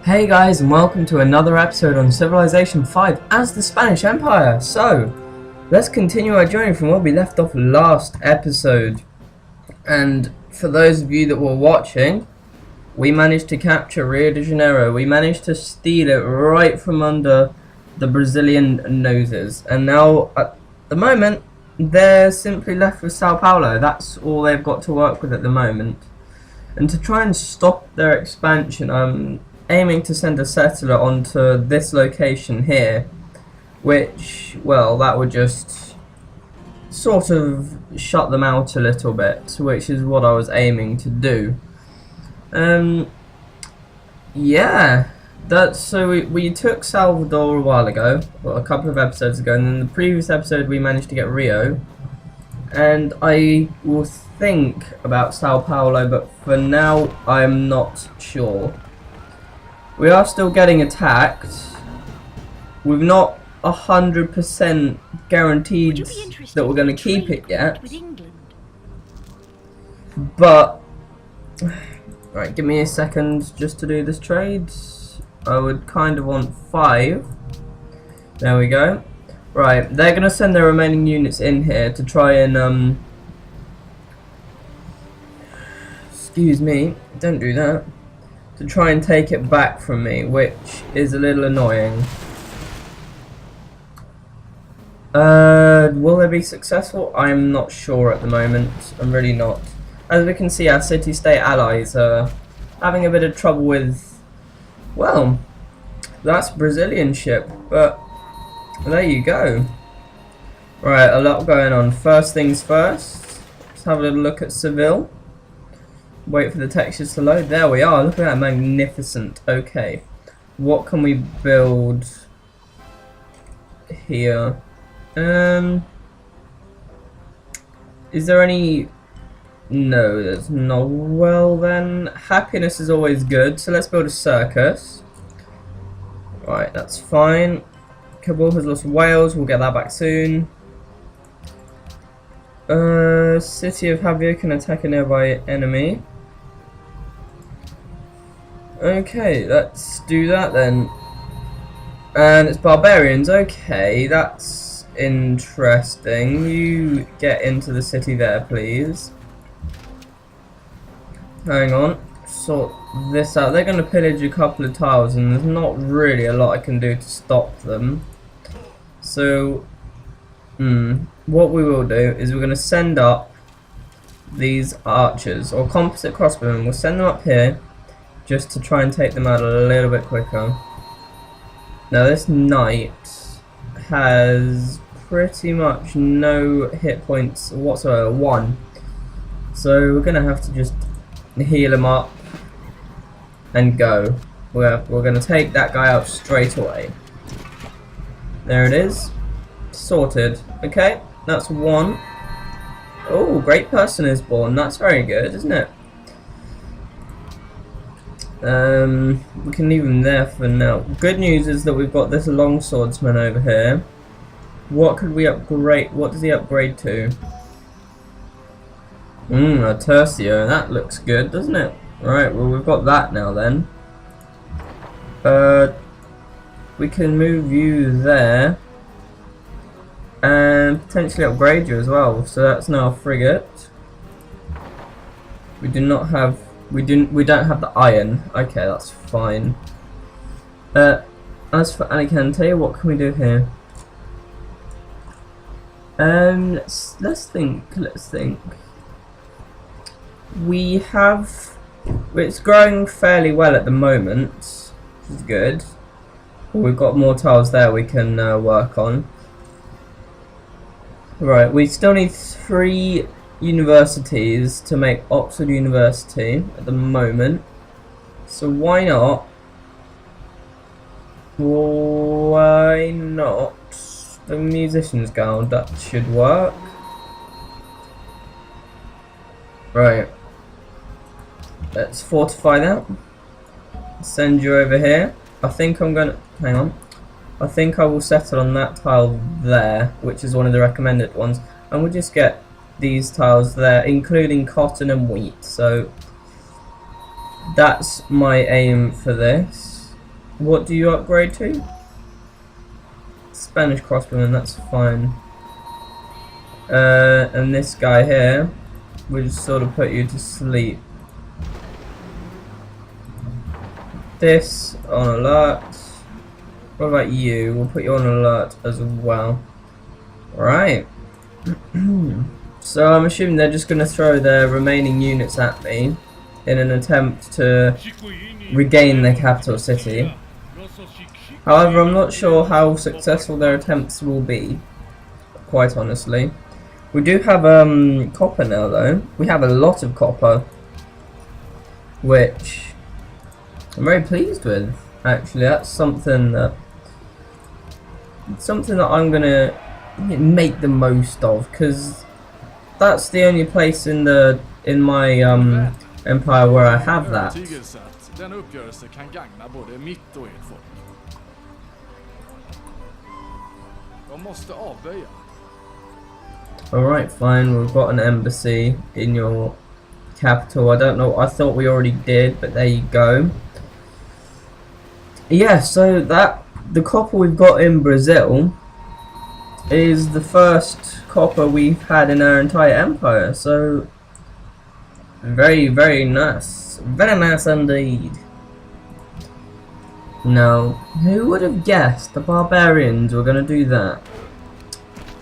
Hey guys, and welcome to another episode on Civilization 5 as the Spanish Empire. So, let's continue our journey from where we left off last episode. And for those of you that were watching, we managed to capture Rio de Janeiro. We managed to steal it right from under the Brazilian noses. And now, at the moment, they're simply left with Sao Paulo. That's all they've got to work with at the moment. And to try and stop their expansion, I'm aiming to send a settler onto this location here, which, well, that would just sort of shut them out a little bit, which is what I was aiming to do. Yeah, that's so we took Salvador a while ago, well, a couple of episodes ago, and in the previous episode we managed to get Rio, and I will think about Sao Paulo, but for now I'm not sure. We are still getting attacked. We've not 100% guaranteed that we're going to keep it yet. But, right, give me a second just to do this trade. I would kind of want 5. There we go. Right, they're going to send their remaining units in here to try and, excuse me, don't do that. To try and take it back from me, which is a little annoying. Will they be successful? I'm not sure at the moment. I'm really not. As we can see, our city-state allies are having a bit of trouble with, well, that's Brazilian ship, but there you go. Right, a lot going on. First things first, let's have a little look at Seville. Wait for the textures to load. There we are. Look at that, magnificent. Okay, what can we build here? Is there any? No, there's not. Well then, happiness is always good. So let's build a circus. Right, that's fine. Kabul has lost Wales. We'll get that back soon. City of Javier can attack a nearby enemy. Okay, let's do that then. And it's barbarians. Okay, that's interesting. You get into the city there, please. Hang on. Sort this out. They're going to pillage a couple of tiles, and there's not really a lot I can do to stop them. So, what we will do is we're going to send up these archers, or composite crossbowmen. We'll send them up here, just to try and take them out a little bit quicker. Now this knight has pretty much no hit points whatsoever, 1. So we're going to have to just heal him up and go. We're going to take that guy out straight away. There it is. Sorted. Okay, that's 1. Oh, great person is born. That's very good, isn't it? We can leave him there for now. Good news is that we've got this long swordsman over here. What could we upgrade? What does he upgrade to? A tercio. That looks good, doesn't it? Right, well we've got that now then. We can move you there. And potentially upgrade you as well. So that's now a frigate. We do not have. We don't have the iron. Okay, that's fine. As for Alicante, what can we do here? Let's think. We have. It's growing fairly well at the moment, which is good. We've got more tiles there we can work on. Right, we still need 3 universities to make Oxford University at the moment, so why not the Musicians Guild? That should work. Right, let's fortify that, send you over here. I think I'm gonna hang on. I think I will settle on that tile there, which is one of the recommended ones, and we'll just get these tiles there, including cotton and wheat. So that's my aim for this. What do you upgrade to? Spanish crossbowman, that's fine. And this guy here, we just sort of put you to sleep. This on alert. What about you? We'll put you on alert as well. Right. So I'm assuming they're just going to throw their remaining units at me in an attempt to regain their capital city. However, I'm not sure how successful their attempts will be, quite honestly. We do have copper now though. We have a lot of copper, which I'm very pleased with. Actually, that's something that I'm gonna make the most of, because that's the only place in my empire where I have that. Alright, fine, we've got an embassy in your capital. I don't know, I thought we already did, but there you go. Yeah, so the copper we've got in Brazil is the first copper we've had in our entire empire, so very, very nice. Very nice indeed. Now, who would have guessed the barbarians were going to do that?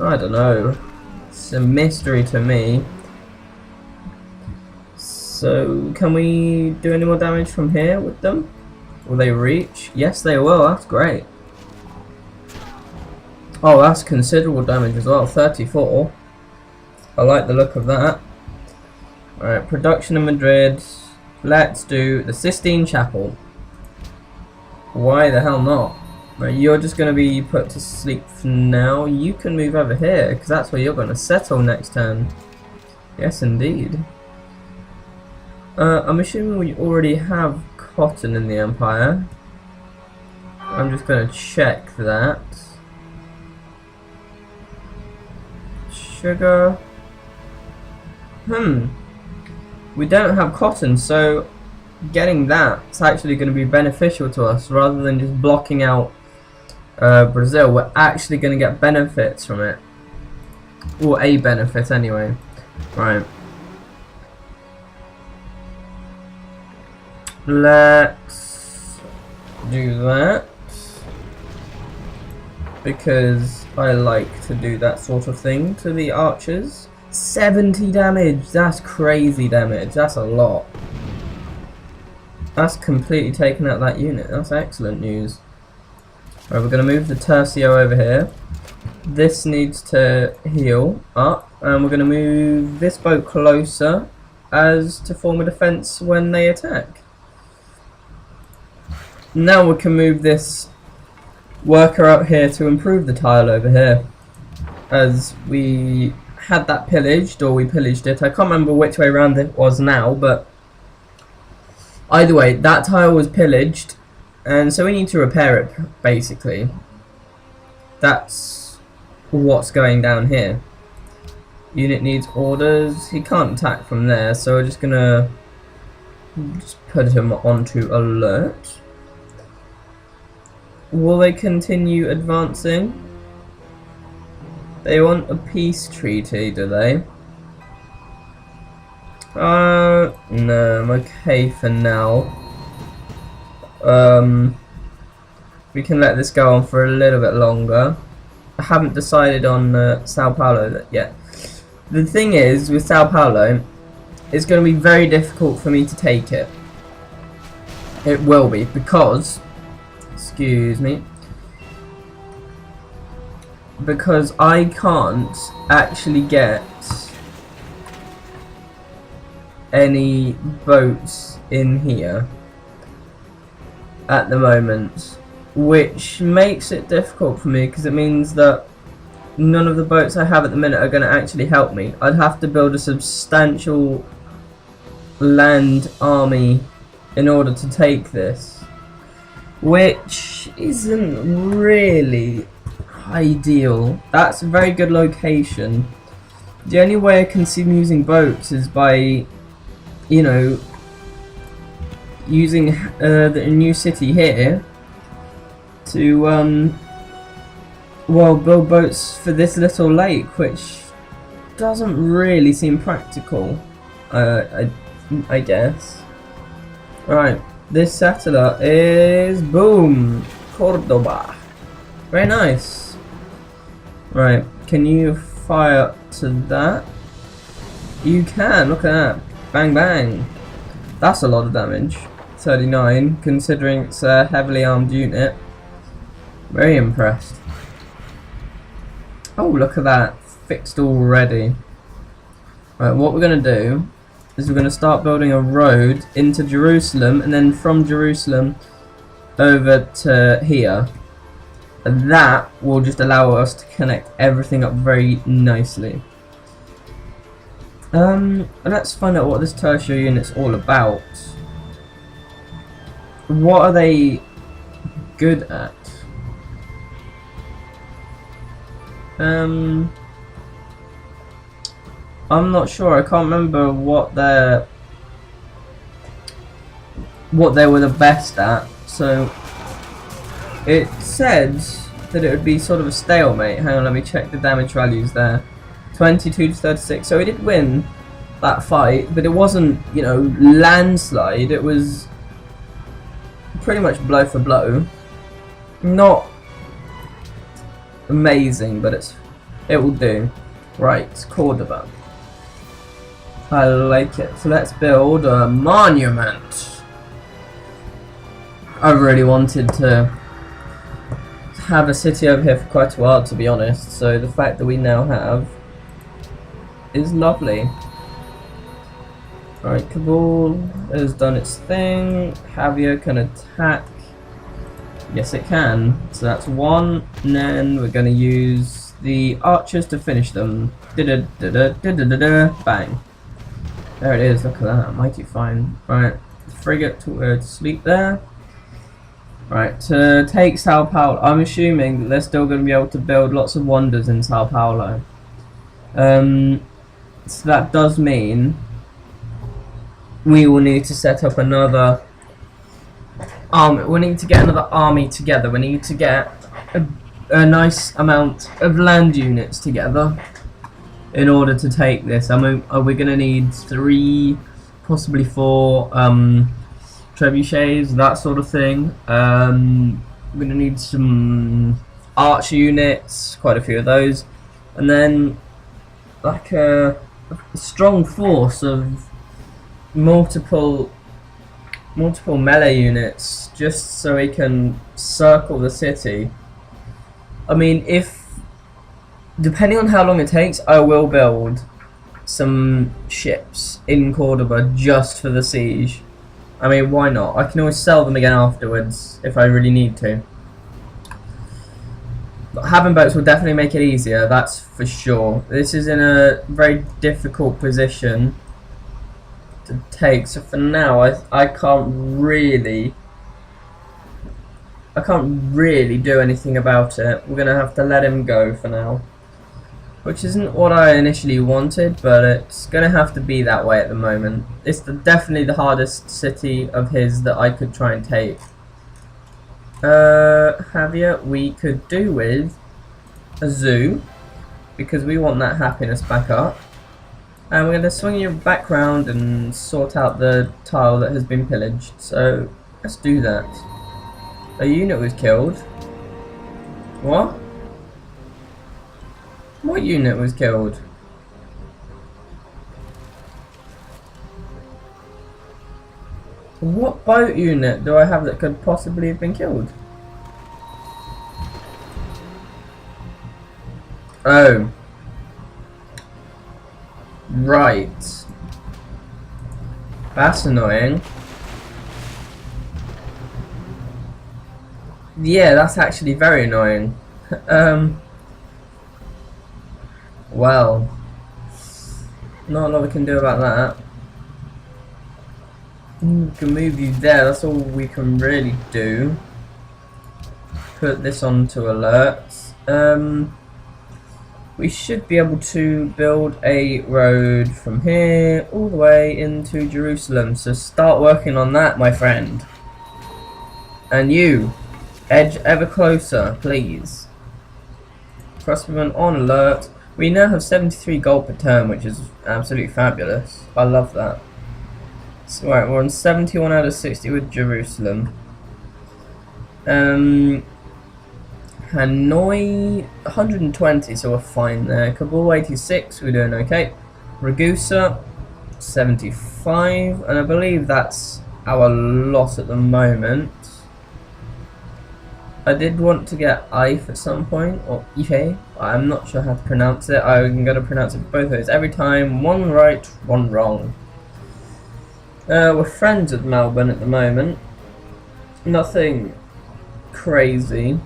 I don't know. It's a mystery to me. So, can we do any more damage from here with them? Will they reach? Yes, they will. That's great. Oh, that's considerable damage as well. 34. I like the look of that. Alright, production in Madrid. Let's do the Sistine Chapel. Why the hell not? Right, you're just going to be put to sleep for now. You can move over here, because that's where you're going to settle next turn. Yes, indeed. I'm assuming we already have cotton in the empire. I'm just going to check that. Sugar. We don't have cotton, so getting that's actually going to be beneficial to us rather than just blocking out Brazil. We're actually going to get benefits from it, or a benefit anyway. Right. Let's do that because I like to do that sort of thing to the archers. 70 damage, that's crazy damage, that's a lot. That's completely taken out that unit, that's excellent news. Right, we're going to move the Tercio over here. This needs to heal up, and we're going to move this boat closer as to form a defense when they attack. Now we can move this worker out here to improve the tile over here, as we had that pillaged, or we pillaged it. I can't remember which way around it was now, but either way, that tile was pillaged, and so we need to repair it, basically. That's what's going down here. Unit needs orders. He can't attack from there, so we're just gonna put him onto alert. Will they continue advancing? They want a peace treaty, do they? No, I'm okay for now. We can let this go on for a little bit longer. I haven't decided on Sao Paulo yet. The thing is, with Sao Paulo, it's going to be very difficult for me to take it. It will be, because, excuse me, because I can't actually get any boats in here at the moment, which makes it difficult for me, because it means that none of the boats I have at the minute are going to actually help me. I'd have to build a substantial land army in order to take this, which isn't really ideal. That's a very good location. The only way I can see them using boats is by, you know, using the new city here to well, build boats for this little lake, which doesn't really seem practical. I guess. Right, this satellite is boom, Cordoba. Very nice. Right, can you fire to that? You can. Look at that. Bang bang. That's a lot of damage. 39, considering it's a heavily armed unit. Very impressed. Oh, look at that. Fixed already. Right, what we're going to do is we're going to start building a road into Jerusalem, and then from Jerusalem over to here. And that will just allow us to connect everything up very nicely. Let's find out what this tertiary unit's all about. What are they good at? I'm not sure. I can't remember what they were the best at. So it said that it would be sort of a stalemate. Hang on, let me check the damage values there. 22 to 36. So he did win that fight, but it wasn't, you know, landslide. It was pretty much blow for blow. Not amazing, but it will do. Right, Cordoba. I like it. So let's build a monument. I really wanted to have a city over here for quite a while, to be honest. So the fact that we now have is lovely. Alright, Kabul has done its thing. Javier can attack. Yes, it can. So that's one, and then we're going to use the archers to finish them. Bang. There it is, look at that, mighty fine. Right, frigate to sleep there. Right, to take Sao Paulo, I'm assuming that they're still going to be able to build lots of wonders in Sao Paulo. So that does mean we will need to set up another army. We need to get another army together. We need to get a nice amount of land units together in order to take this. I mean, are we going to need 3, possibly 4 trebuchets, that sort of thing. We're going to need some archer units, quite a few of those, and then like a strong force of multiple melee units, just so we can circle the city. I mean, depending on how long it takes, I will build some ships in Cordoba just for the siege. I mean, why not? I can always sell them again afterwards if I really need to. But having boats will definitely make it easier, that's for sure. This is in a very difficult position to take, so for now I can't really do anything about it. We're gonna have to let him go for now, which isn't what I initially wanted, but it's gonna have to be that way at the moment. It's definitely the hardest city of his that I could try and take. Javier, we could do with a zoo, because we want that happiness back up. And we're going to swing you back round and sort out the tile that has been pillaged. So let's do that. A unit was killed. What? What unit was killed? What boat unit do I have that could possibly have been killed? Oh. Right. That's annoying. Yeah, that's actually very annoying. Well, not a lot we can do about that. We can move you there, that's all we can really do. Put this on to alerts. We should be able to build a road from here all the way into Jerusalem. So start working on that, my friend. And you, Edge ever closer, please. Crossbowmen on alert. We now have 73 gold per turn, which is absolutely fabulous. I love that. So, right, we're on 71 out of 60 with Jerusalem. Hanoi 120, so we're fine there. Kabul 86, we're doing okay. Ragusa 75, and I believe that's our loss at the moment. I did want to get Ife at some point, or Ife. I'm not sure how to pronounce it. I'm going to pronounce it both ways every time. One right, one wrong. We're friends with Melbourne at the moment. Nothing crazy.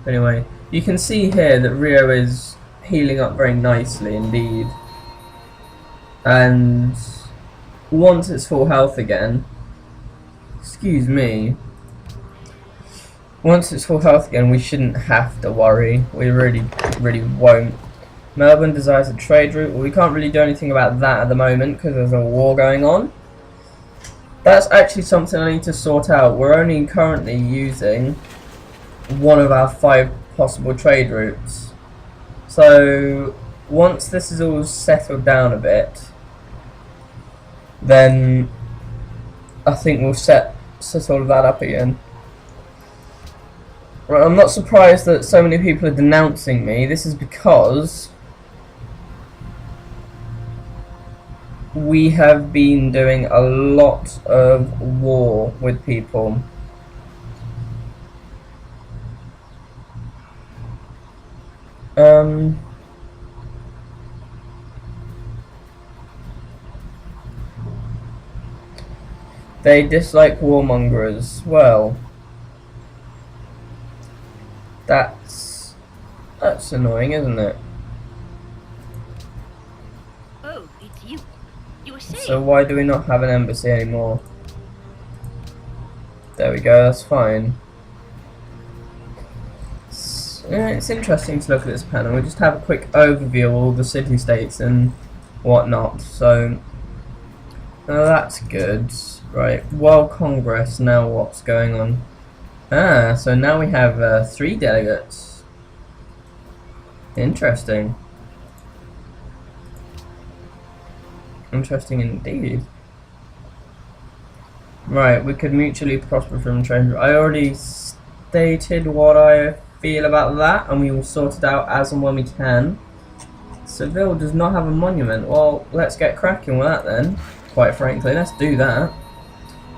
Anyway, you can see here that Rio is healing up very nicely indeed. And once it's full health again, excuse me, once it's full health again, we shouldn't have to worry. We really won't. Melbourne desires a trade route. Well, we can't really do anything about that at the moment because there's a war going on. That's actually something I need to sort out. We're only currently using one of our 5 possible trade routes. So once this is all settled down a bit, then I think we'll set all of that up again. Right, I'm not surprised that so many people are denouncing me. This is because we have been doing a lot of war with people. They dislike warmongers. Well, that's annoying, isn't it? Oh, it's you. You were saying. So why do we not have an embassy anymore? There we go, that's fine. It's interesting to look at this panel. We just have a quick overview of all the city-states and whatnot. So that's good. Right, World Congress, now what's going on? Ah, so now we have 3 delegates. Interesting. Interesting indeed. Right, we could mutually prosper from trade. I already stated what I feel about that, and we will sort it out as and when we can. Seville does not have a monument. Well, let's get cracking with that then. Quite frankly, let's do that.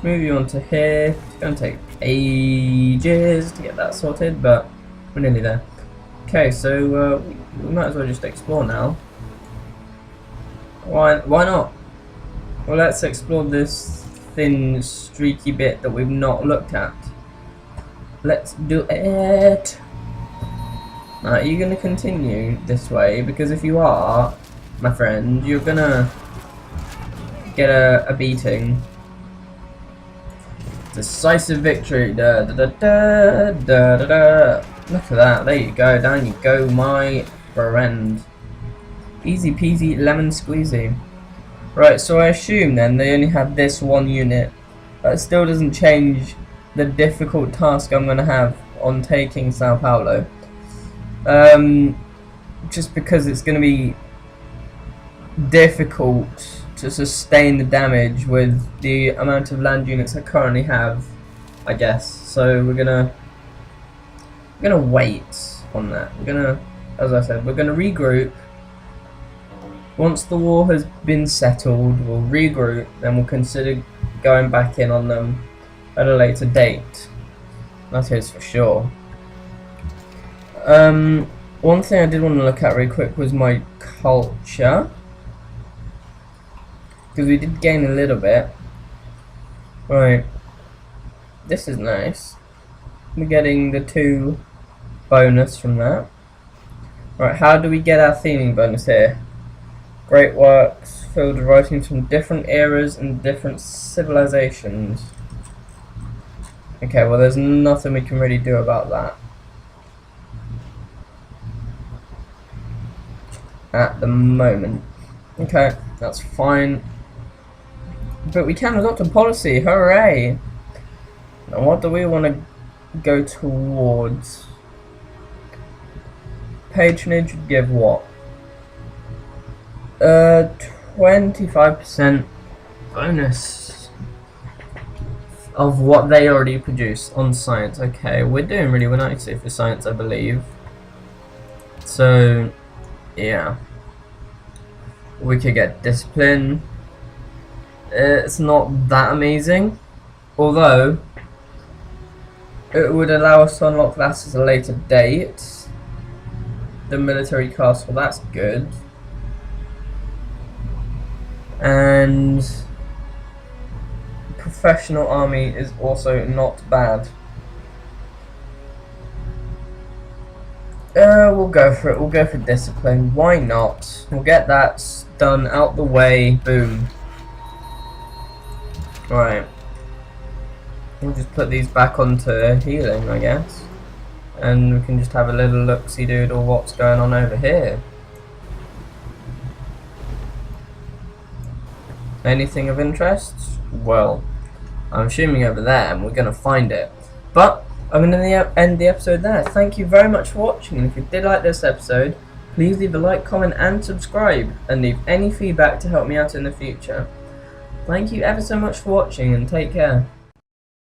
Moving on to here. It's going to take ages to get that sorted, but we're nearly there. Okay, so we might as well just explore now. Why not? Well, let's explore this thin, streaky bit that we've not looked at. Let's do it. Now, are you going to continue this way? Because if you are, my friend, you're going to get a beating. Decisive victory. Da, da, da, da, da, da, da. Look at that. There you go. Down you go, my friend. Easy peasy lemon squeezy. Right, so I assume then they only have this one unit. That still doesn't change the difficult task I'm going to have on taking Sao Paulo. Just because it's going to be difficult to sustain the damage with the amount of land units I currently have, I guess. So we're gonna wait on that. We're gonna, as I said, we're gonna regroup. Once the war has been settled, we'll regroup, then we'll consider going back in on them at a later date. That is for sure. One thing I did want to look at really quick was my culture, because we did gain a little bit. Right, this is nice. We're getting the 2 bonus from that. Right, how do we get our theming bonus here? Great works filled with writings from different eras and different civilizations. Okay, well there's nothing we can really do about that at the moment. Okay, that's fine. But we can adopt a policy, hooray! Now what do we want to go towards patronage. Would give what? 25% bonus of what they already produce on science. Okay, we're doing really well nicely for science, I believe. So, yeah. We could get discipline. It's not that amazing, although it would allow us to unlock that at a later date. The military castle, that's good. And professional army is also not bad. We'll go for it. We'll go for discipline. Why not? We'll get that done out the way. Boom. Right. We'll just put these back onto healing, I guess. And we can just have a little look-see-doodle what's going on over here. Anything of interest? Well, I'm assuming over there, and we're going to find it. But I'm going to end the episode there. Thank you very much for watching, and if you did like this episode, please leave a like, comment, and subscribe, and leave any feedback to help me out in the future. Thank you ever so much for watching, and take care.